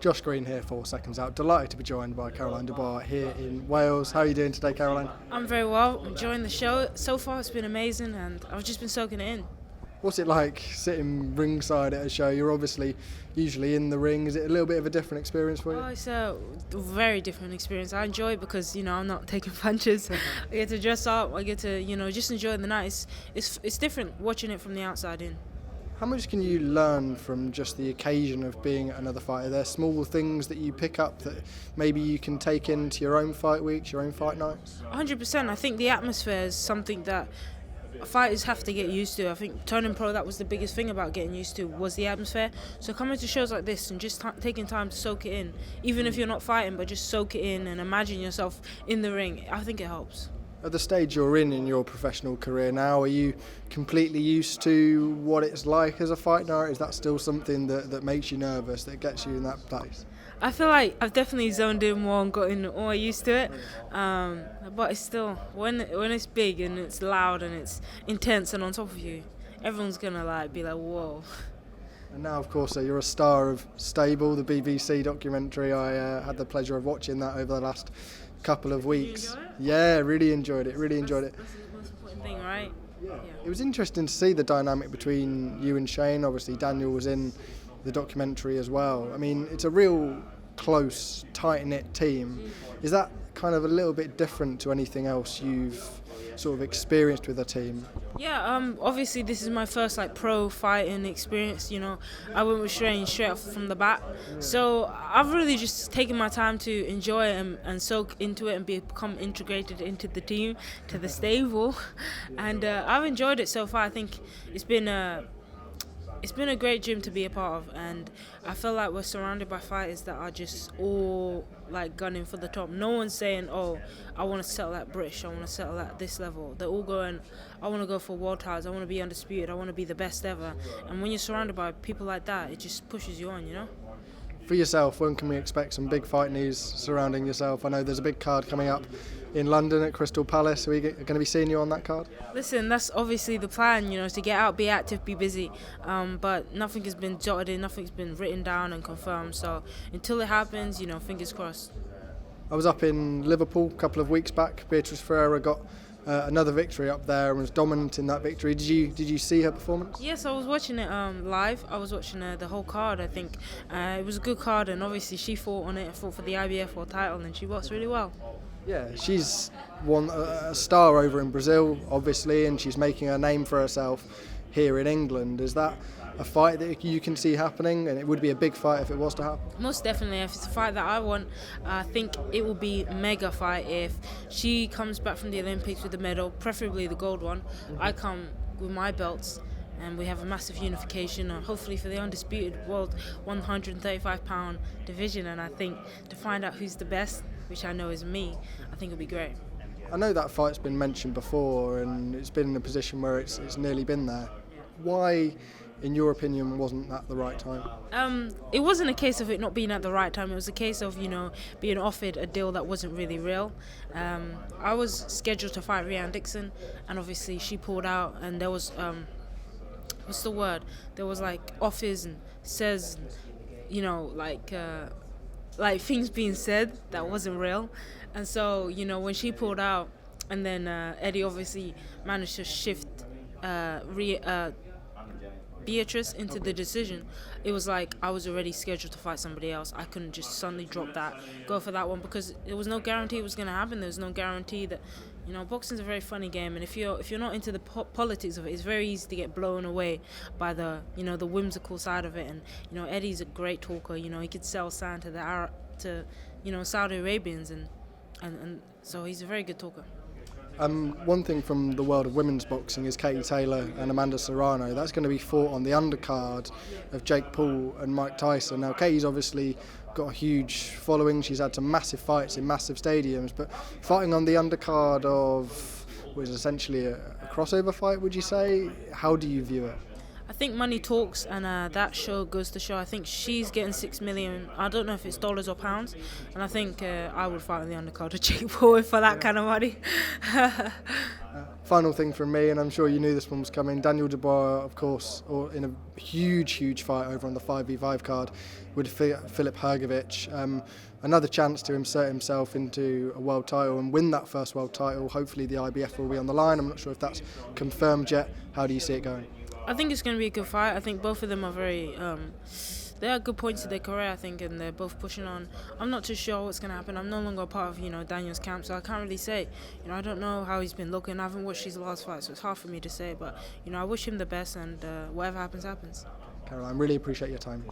Josh Green here for Seconds Out. Delighted to be joined by Daniel Dubois here in Wales. How are you doing today, Caroline? I'm very well, enjoying the show. So far it's been amazing and I've just been soaking it in. What's it like sitting ringside at a show? You're obviously usually in the ring. Is it a little bit of a different experience for you? Oh, it's a very different experience. I enjoy it because, I'm not taking punches. I get to dress up, I get to, just enjoy the night. It's different watching it from the outside in. How much can you learn from just the occasion of being at another fight? Are there small things that you pick up that maybe you can take into your own fight weeks, your own fight nights? 100%. I think the atmosphere is something that fighters have to get used to. I think turning pro, that was the biggest thing about getting used to, was the atmosphere. So coming to shows like this and just taking time to soak it in, even if you're not fighting, but just soak it in and imagine yourself in the ring, I think it helps. At the stage you're in your professional career now, are you completely used to what it's like as a fighter? Or is that still something that makes you nervous, that gets you in that place? I feel like I've definitely zoned in more and gotten all used to it. But it's still, when it's big and it's loud and it's intense and on top of you, everyone's gonna be like, whoa. And now, of course, you're a star of Stable, the BBC documentary. I had the pleasure of watching that over the last couple of weeks. Did you enjoy it? Yeah, really enjoyed it. That's the most important thing, right? Yeah. It was interesting to see the dynamic between you and Shane. Obviously, Daniel was in the documentary as well. I mean, it's a real close, tight-knit team. Is that kind of a little bit different to anything else you've sort of experienced with a team? Yeah, obviously this is my first pro fighting experience. I went with Shane straight off from the bat. So I've really just taken my time to enjoy it and soak into it and become integrated into the team, to the stable. And I've enjoyed it so far. I think it's been a great gym to be a part of, and I feel like we're surrounded by fighters that are just all gunning for the top. No one's saying, oh, I want to settle at British, I want to settle at this level. They're all going, I want to go for world titles, I want to be undisputed, I want to be the best ever. And when you're surrounded by people like that, it just pushes you on, For yourself, when can we expect some big fight news surrounding yourself? I know there's a big card coming up in London at Crystal Palace. Are we going to be seeing you on that card? Listen, that's obviously the plan, to get out, be active, be busy. But nothing has been jotted in, nothing's been written down and confirmed. So until it happens, fingers crossed. I was up in Liverpool a couple of weeks back. Beatriz Ferreira got another victory up there and was dominant in that victory. Did you see her performance? Yes, I was watching it live. I was watching the whole card, I think. It was a good card, and obviously she fought on it, fought for the IBF World title, and she boxed really well. Yeah, she's won a star over in Brazil, obviously, and she's making a name for herself here in England. Is that a fight that you can see happening? And it would be a big fight if it was to happen. Most definitely. If it's a fight that I want, I think it will be a mega fight if she comes back from the Olympics with the medal, preferably the gold one. I come with my belts, and we have a massive unification, hopefully for the undisputed world 135-pound division. And I think to find out who's the best, which I know is me, I think it'll be great. I know that fight's been mentioned before, and it's been in a position where it's nearly been there. Why, in your opinion, wasn't that the right time? It wasn't a case of it not being at the right time. It was a case of, being offered a deal that wasn't really real. I was scheduled to fight Rhiannon Dixon, and obviously she pulled out, and there was, what's the word? There was offers and says, things being said that wasn't real. And so, when she pulled out, and then Eddie obviously managed to shift Beatrice into the decision, it was I was already scheduled to fight somebody else. I couldn't just suddenly drop that, go for that one, because there was no guarantee it was going to happen. There was no guarantee that, boxing's a very funny game, and if you're not into the politics of it, it's very easy to get blown away by the the whimsical side of it. And Eddie's a great talker. He could sell sand to the Arab, to Saudi Arabians, and so he's a very good talker. One thing from the world of women's boxing is Katie Taylor and Amanda Serrano. That's going to be fought on the undercard of Jake Paul and Mike Tyson. Now, Katie's obviously got a huge following. She's had some massive fights in massive stadiums, but fighting on the undercard of what is essentially a crossover fight, would you say? How do you view it? I think money talks, and that show goes to show. I think she's getting $6 million. I don't know if it's dollars or pounds, and I think I would fight on the undercard of Jake Paul for that kind of money. Final thing from me, and I'm sure you knew this one was coming. Daniel Dubois, of course, or in a huge fight over on the 5v5 card with Filip Hrgovic. Another chance to insert himself into a world title and win that first world title. Hopefully the IBF will be on the line. I'm not sure if that's confirmed yet. How do you see it going? I think it's going to be a good fight. I think both of them are very... they are good points to their career, I think, and they're both pushing on. I'm not too sure what's going to happen. I'm no longer a part of, Daniel's camp, so I can't really say. I don't know how he's been looking. I haven't watched his last fight, so it's hard for me to say. But, I wish him the best, and whatever happens, happens. Caroline, really appreciate your time.